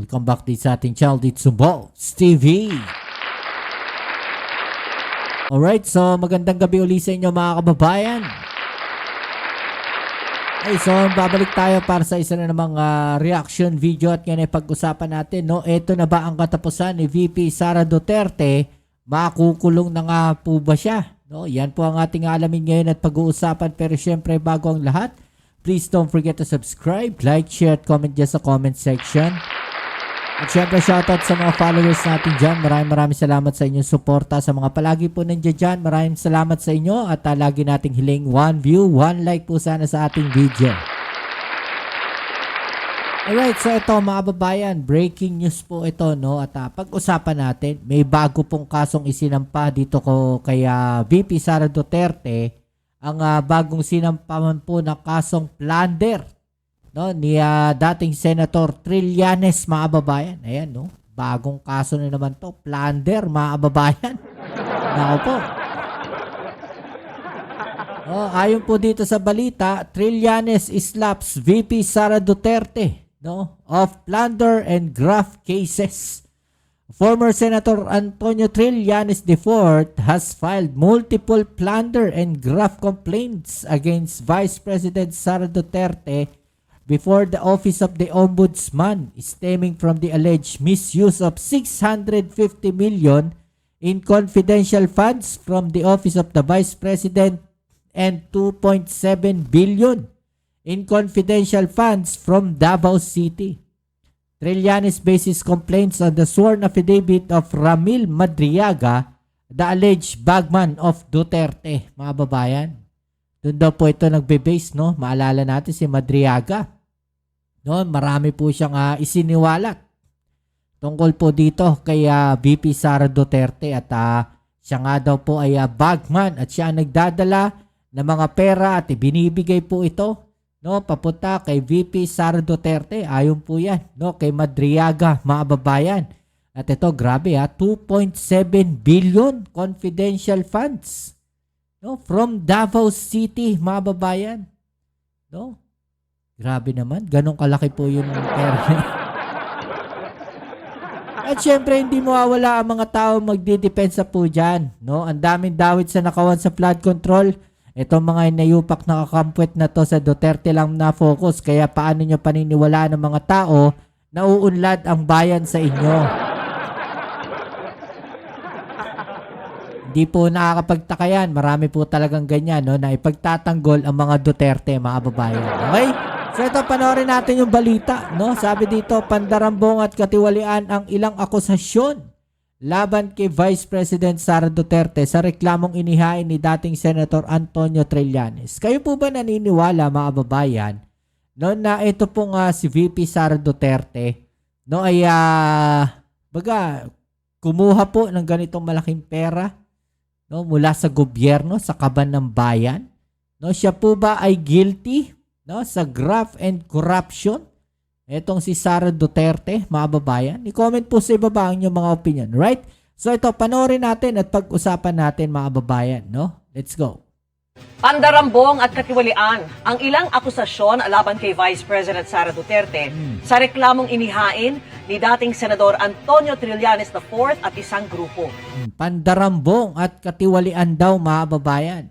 Welcome back din sa ating channel dito sa Boss TV. Alright, so magandang gabi uli sa inyo mga kababayan. Okay, so babalik tayo para sa isa na namang reaction video at ngayon ay pag-usapan natin, no? Ito na ba ang katapusan ni VP Sara Duterte? Makukulong na nga po ba siya? No? Yan po ang ating alamin ngayon at pag-uusapan, pero syempre bago ang lahat, please don't forget to subscribe, like, share at comment dyan sa comment section. At syempre shoutout sa mga followers natin dyan. Maraming salamat sa inyong suporta. Sa mga palagi po nandiyan dyan, maraming salamat sa inyo. At lagi nating hiling 1 view, 1 like po sana sa ating video. Alright, so ito mga babayan, breaking news po ito, no? At pag-usapan natin, may bago pong kasong isinampa dito ko kay VP Sara Duterte. Ang bagong sinampaman po na kasong plunder, no, ni dating Senator Trillanes, mga kababayan. Ayan, no, bagong kaso na naman to, plunder, mga kababayan. Nako po. Ayon po dito sa balita, Trillanes slaps VP Sara Duterte, no, of plunder and graft cases. Former Senator Antonio Trillanes IV has filed multiple plunder and graft complaints against Vice President Sara Duterte before the Office of the Ombudsman, stemming from the alleged misuse of 650 million in confidential funds from the Office of the Vice President and 2.7 billion in confidential funds from Davao City. Trillanes bases complaints on the sworn affidavit of Ramil Madriaga, the alleged bagman of Duterte, mga babayan. Doon daw po ito nagbe-base, no? Maalala natin si Madriaga. No, marami po siyang isiniwalat tungkol po dito kay VP Sara Duterte at siya nga daw po ay bagman at siya ang nagdadala ng mga pera at binibigay po ito, no, papunta kay VP Sara Duterte. Ayon po yan, no, kay Madriaga, mga babayan. At ito, grabe 2.7 billion confidential funds, no, from Davao City, mga babayan. No? Grabe naman, ganong kalaki po yung pera. At syempre, hindi mawawala ang mga tao magdidepensa po dyan. No? Ang daming dawit sa nakawan sa flood control. Itong mga inayupak na kakampwet na to sa Duterte lang na focus. Kaya paano nyo paniniwalaan ng mga tao na uunlad ang bayan sa inyo? Hindi po nakakapagtaka yan. Marami po talagang ganyan, no, na ipagtatanggol ang mga Duterte, mga babayan. Okay? So ito, panoorin natin yung balita, no? Sabi dito, pandarambong at katiwalian ang ilang akusasyon laban kay Vice President Sara Duterte sa reklamong inihain ni dating Senator Antonio Trillanes. Kayo po ba naniniwala, mga babayan, no, na ito pong si VP Sara Duterte, no, ay baga kumuha po ng ganitong malaking pera, no, mula sa gobyerno, sa kaban ng bayan? No, siya po ba ay guilty, no, sa graft and corruption? Etong si Sara Duterte, mga babayan. I-comment po sa ibaba ang inyong mga opinion, right? So ito, panoorin natin at pag-usapan natin, mga babayan, no? Let's go. Pandarambong at katiwalian ang ilang akusasyon laban kay Vice President Sara Duterte sa reklamong inihain ni dating Senador Antonio Trillanes IV at isang grupo. Pandarambong at katiwalian daw, mga babayan,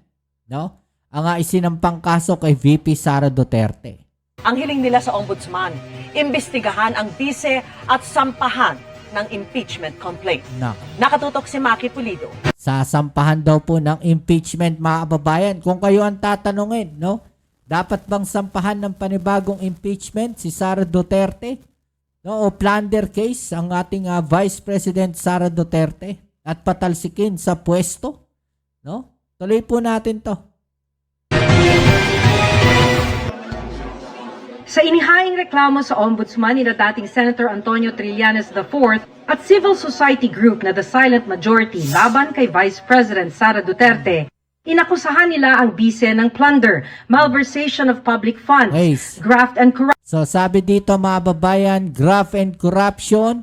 no, ang isinampang kaso kay VP Sara Duterte. Ang hiling nila sa Ombudsman, imbestigahan ang bise at sampahan ng impeachment complaint. Nakatutok si Maki Pulido. Sasampahan daw po ng impeachment, mga kababayan. Kung kayo ang tatanungin, no, dapat bang sampahan ng panibagong impeachment si Sara Duterte, no, o plunder case ang ating Vice President Sara Duterte at patalsikin sa pwesto, no? Tuloy po natin to. Sa inihaing reklamo sa Ombudsman ni dating Senator Antonio Trillanes IV at civil society group na The Silent Majority laban kay Vice President Sara Duterte, inakusahan nila ang bise ng plunder, malversation of public funds, graft and corruption. So sabi dito, mga babayan, graft and corruption,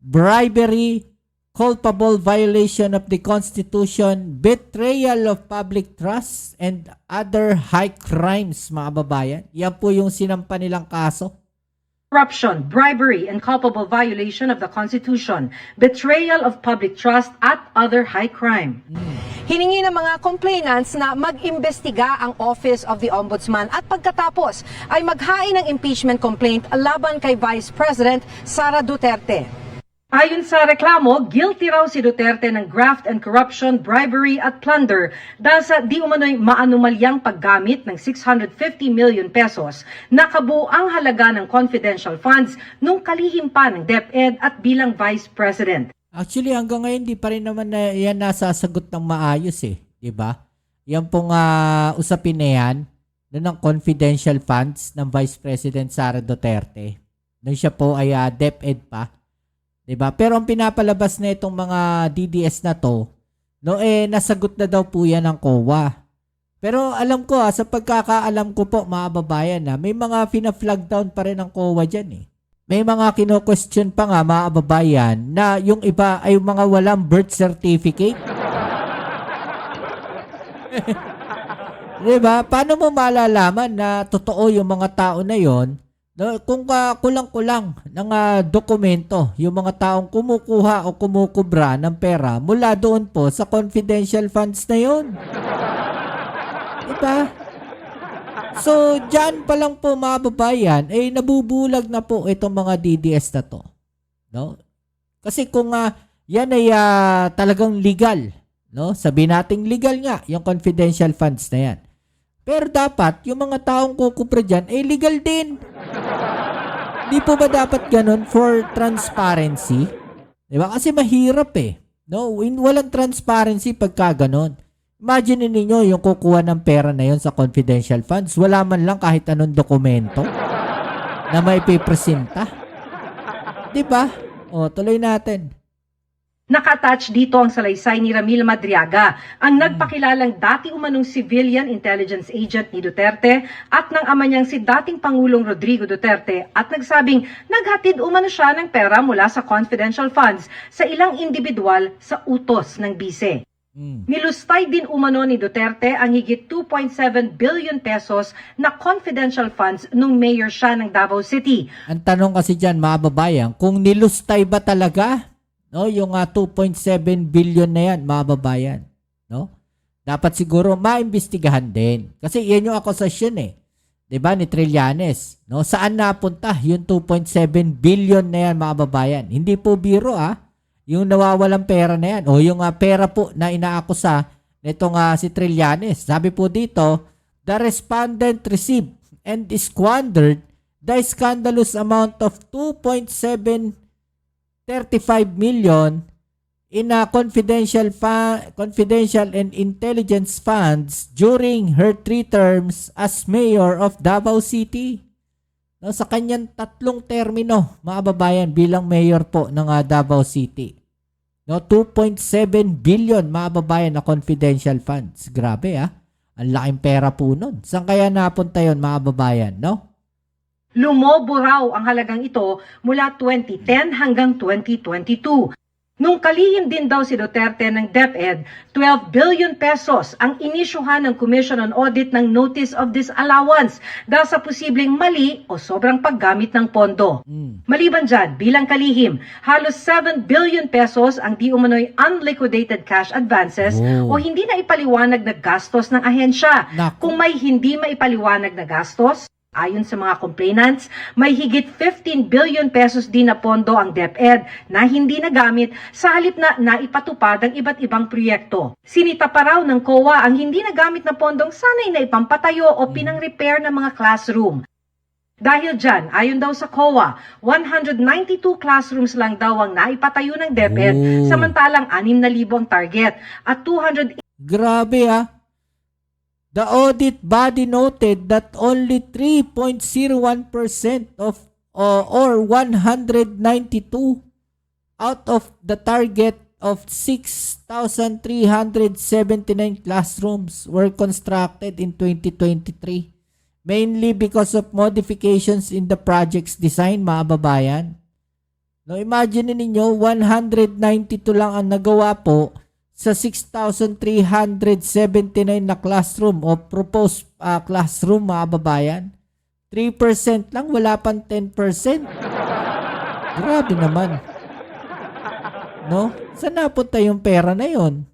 bribery, culpable violation of the Constitution, betrayal of public trust, and other high crimes, mga babayan. Yan po yung sinampa nilang kaso. corruption, bribery, and culpable violation of the Constitution, betrayal of public trust, at other high crime. Hiningi ng mga complainants na mag-imbestiga ang Office of the Ombudsman at pagkatapos ay maghain ng impeachment complaint laban kay Vice President Sara Duterte. Ayon sa reklamo, guilty raw si Duterte ng graft and corruption, bribery at plunder dahil sa di umano'y maanumalyang paggamit ng 650 million pesos na kabuang halaga ng confidential funds nung kalihim pa ng DepEd at bilang Vice President. Actually, hanggang ngayon, di pa rin naman na yan nasasagot ng maayos eh. Diba? Yan pong usapin na yan, ng confidential funds ng Vice President Sara Duterte. Nung siya po ay DepEd pa. Diba? Pero ang pinapalabas na itong mga DDS na to, no, nasagot na daw po yan ng COA. Pero alam ko sa pagkakaalam ko po, mga babayan, may mga fina-flag down pa rin ng COA dyan eh. May mga kino-question pa nga, mga babayan, na yung iba ay mga walang birth certificate. Diba? Paano mo malalaman na totoo yung mga tao na yon? No, kung kulang-kulang ng dokumento, yung mga taong kumukuha o kumukubra ng pera mula doon po sa confidential funds na yun. Diba? So, dyan pa lang po mga babayan, nabubulag na po itong mga DDS na to. No? Kasi kung yan ay talagang legal, no? Sabihin nating legal nga, yung confidential funds na yan. Pero dapat, yung mga taong kukupra dyan, legal din. Di po ba dapat ganun for transparency? Diba? Kasi mahirap eh. No? Walang transparency pagka ganun. Imagine ninyo yung kukuha ng pera na yun sa confidential funds. Wala man lang kahit anong dokumento na may pipresenta. Diba? O, tuloy natin. Naka-attach dito ang salaysay ni Ramil Madriaga, ang nagpakilalang dati umanong civilian intelligence agent ni Duterte at ng ama niyang si dating Pangulong Rodrigo Duterte at nagsabing naghatid umano siya ng pera mula sa confidential funds sa ilang individual sa utos ng bise. Nilustay din umano ni Duterte ang higit 2.7 billion pesos na confidential funds nung mayor siya ng Davao City. Ang tanong kasi dyan, mga babayan, kung nilustay ba talaga, no, yung 2.7 billion na yan, mga babayan, no? Dapat siguro maimbestigahan din. Kasi yan yung akusasyon eh. 'Di ba ni Trillanes, no? Saan napunta yung 2.7 billion na yan, mga babayan? Hindi po biro yung nawawalang pera na yan o yung pera po na inaakusa nitong si Trillanes. Sabi po dito, the respondent received and squandered the scandalous amount of 2.735 million in confidential and intelligence funds during her 3 terms as mayor of Davao City. No, sa kanyang 3 termino, mga babayan, bilang mayor po ng Davao City. No, 2.7 billion, mga babayan, na confidential funds. Grabe ang laking pera po nun. Saan kaya napunta yon, mga babayan, no? Lumobo raw ang halagang ito mula 2010 hanggang 2022. Nung kalihim din daw si Duterte ng DepEd, 12 billion pesos ang inisyuhan ng Commission on Audit ng Notice of Disallowance dahil sa posibleng mali o sobrang paggamit ng pondo. Maliban dyan, bilang kalihim, halos 7 billion pesos ang di umano'y unliquidated cash advances o hindi na ipaliwanag na gastos ng ahensya. Kung may hindi maipaliwanag na gastos, ayon sa mga complainants, may higit 15 billion pesos din na pondo ang DepEd na hindi nagamit sa halip na naipatupad ang iba't ibang proyekto. Sinita pa raw ng COA ang hindi nagamit na pondong sanay na ipampatayo o pinang-repair ng mga classroom. Dahil dyan, ayon daw sa COA, 192 classrooms lang daw ang naipatayo ng DepEd, samantalang 6,000 ang target at 200... Grabe The audit body noted that only 3.01% of or 192 out of the target of 6,379 classrooms were constructed in 2023, mainly because of modifications in the project's design, mga babayan. No, imagine ninyo, 192 lang ang nagawa po sa 6,379 na classroom o proposed classroom, mga babayan. 3% lang, wala pang 10%. Grabe naman. No? Saan napunta yung pera na yon?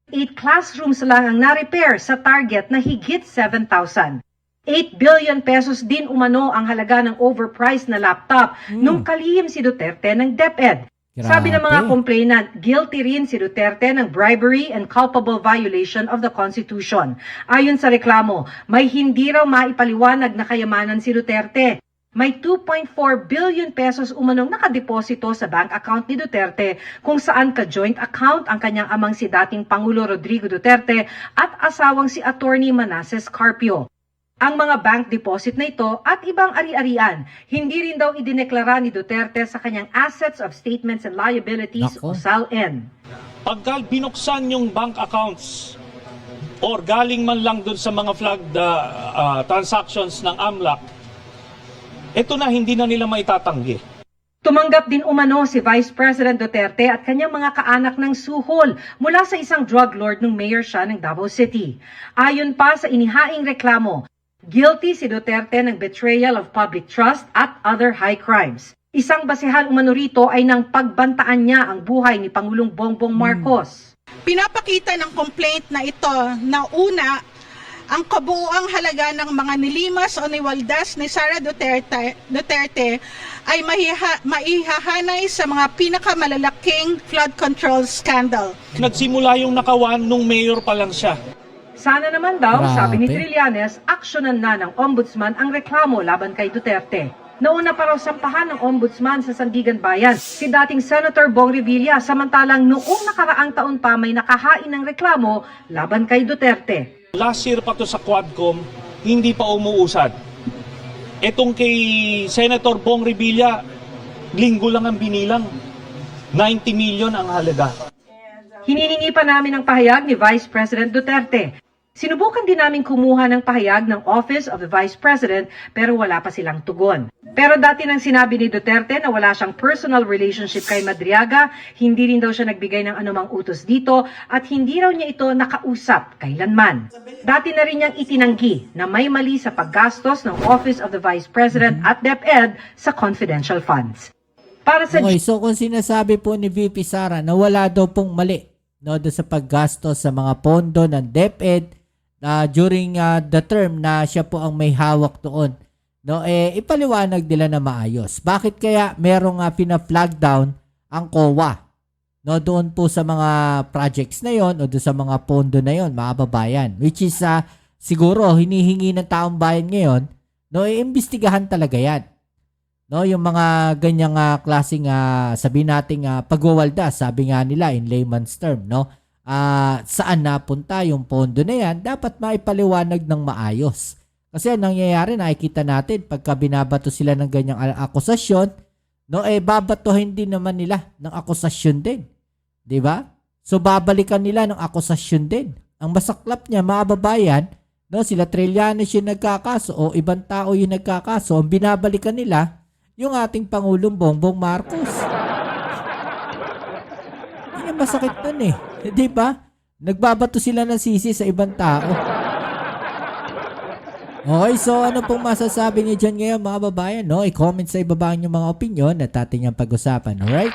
8 classrooms lang ang na-repair sa target na higit 7,000. 8 billion pesos din umano ang halaga ng overpriced na laptop nung kalihim si Duterte ng DepEd. Sabi ng mga Grabe. complainant, guilty rin si Duterte ng bribery and culpable violation of the Constitution. Ayon sa reklamo, may hindi raw maipaliwanag na kayamanan si Duterte. May 2.4 billion pesos umanong nakadeposito sa bank account ni Duterte kung saan ka-joint account ang kanyang amang si dating Pangulo Rodrigo Duterte at asawang si Attorney Manasseh Carpio. Ang mga bank deposit na ito at ibang ari-arian, hindi rin daw idineklara ni Duterte sa kanyang Assets of Statements and Liabilities o Nako. SALN. Pagka binuksan yung bank accounts or galing man lang dun sa mga flagged transactions ng AMLAC, ito na hindi na nila maitatanggi. Tumanggap din umano si Vice President Duterte at kanyang mga kaanak ng suhol mula sa isang drug lord nung mayor siya ng Davao City. Ayon pa sa inihaing reklamo, guilty si Duterte ng betrayal of public trust at other high crimes. Isang basehan umano rito ay ng pagbantaan niya ang buhay ni Pangulong Bongbong Marcos. Pinapakita ng complaint na ito na una, ang kabuuang halaga ng mga nilimas o niwaldas ni Sara Duterte ay maihahanay sa mga pinakamalalaking flood control scandal. Nagsimula yung nakawan nung mayor pa lang siya. Sana naman daw, Grabe. sabi ni Trillanes, aksyonan na ng ombudsman ang reklamo laban kay Duterte. Nauna pa raw sampahan ng ombudsman sa Sandigan Bayan si dating Senator Bong Revilla, samantalang noong nakaraang taon pa may nakahain ng reklamo laban kay Duterte. Last year pa to sa Quadcom, hindi pa umuusad. Etong kay Senator Bong Revilla, linggo lang ang binilang. 90 million ang halaga. Hinihingi pa namin ang pahayag ni Vice President Duterte. Sinubukan din namin kumuha ng pahayag ng Office of the Vice President pero wala pa silang tugon. Pero dati nang sinabi ni Duterte na wala siyang personal relationship kay Madriaga, hindi rin daw siya nagbigay ng anumang utos dito at hindi raw niya ito nakausap kailanman. Dati na rin niyang itinanggi na may mali sa paggastos ng Office of the Vice President at DepEd sa confidential funds. Para sa Okay, so kung sinasabi po ni VP Sara na wala daw pong mali no, doon sa paggastos sa mga pondo ng DepEd during the term na siya po ang may hawak doon, no, ipaliwanag nila na maayos. Bakit kaya merong pina-flag down ang COA? No, doon po sa mga projects na yon o doon sa mga pondo na yon, mga babayan. Which is siguro hinihingi ng taong bayan ngayon, no, iimbestigahan talaga yan. No, yung mga ganyang klaseng sabihin nating pagwawalda, sabi nga nila in layman's term, no? Saan napunta yung pondo na yan, dapat maipaliwanag ng maayos. Kasi ang nangyayari, nakikita natin, pagka binabato sila ng ganyang akusasyon, no, babatuhin din naman nila ng akusasyon din. Diba? So, babalikan nila ng akusasyon din. Ang masaklap niya, mga babayan, no, sila Trillanes yung nagkakaso o ibang tao yung nagkakaso, ang binabalikan nila, yung ating Pangulong Bongbong Marcos. Yan ang masakit dun eh. Di ba? Nagbabato sila ng sisi sa ibang tao. Okay, so ano pong masasabi niyo dyan ngayon mga babayan? No? I-comment sa ibaba niyo mga opinion at ating yung pag-usapan. Alright?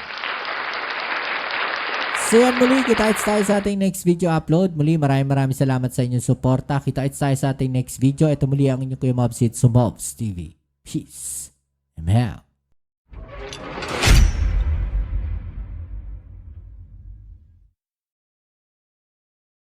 So yan muli, kita-kits tayo sa ating next video upload. Muli, maraming salamat sa inyong suporta. Kita-kits tayo sa ating next video. Ito muli ang inyong Kuya Mobs, it's Mobs TV. Peace. I'm out.